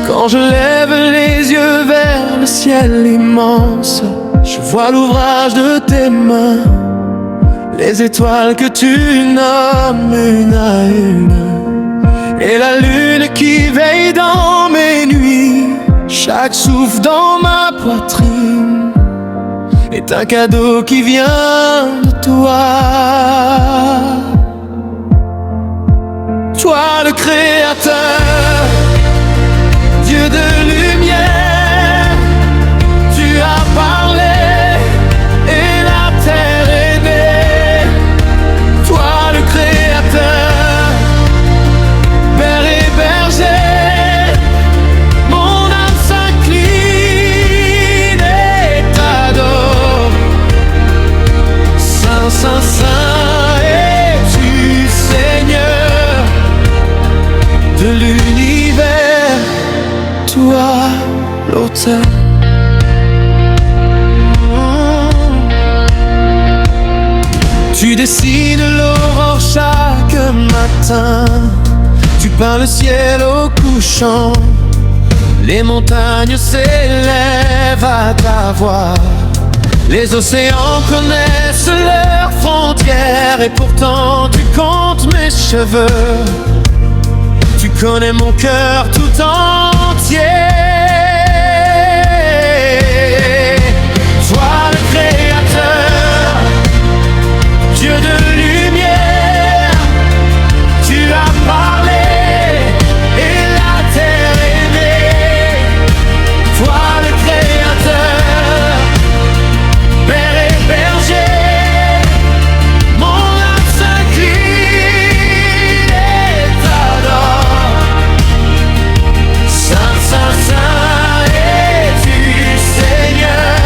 Quand je lève les yeux vers le ciel immense, je vois l'ouvrage de tes mains, les étoiles que tu nommes une à une, et la lune qui veille dans mes nuits. Chaque souffle dans ma poitrine est un cadeau qui vient de toi. Toi le Créateur, Dieu de lumière, tu as parlé et la terre est née. Toi le Créateur, Père et berger, mon âme s'incline et t'adore. Saint, Saint, Saint es-tu, Seigneur de l'univers, toi l'auteur. Tu dessines l'aurore chaque matin, tu peins le ciel au couchant, les montagnes s'élèvent à ta voix, les océans connaissent leurs frontières, et pourtant tu comptes mes cheveux, tu connais mon cœur tout entier. Toi le Créateur, Dieu de lumière, tu as parlé et la terre est née. Toi le Créateur, Père et berger, mon âme s'incline et t'adore. Saint, Saint, Saint es-tu, Seigneur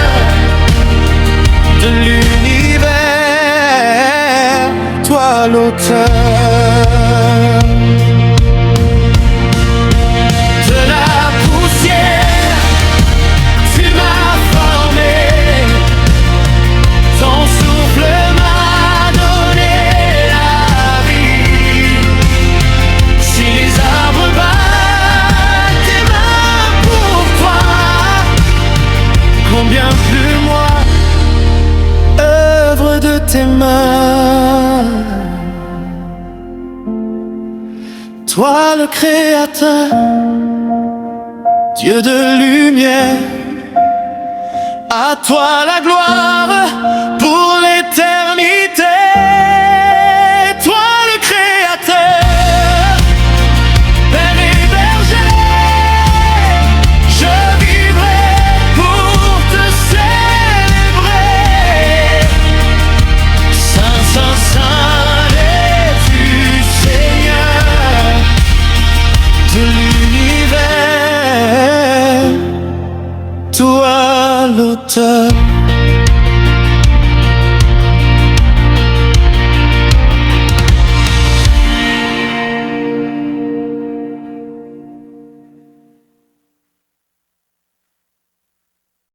de l'univers, toi l'auteur. De la poussière, tu m'as formé, ton souffle m'a donné la vie. Si les arbres battent tes mains pour toi, combien plus moi, œuvre de tes mains. Toi le Créateur, Dieu de lumière, à toi la gloire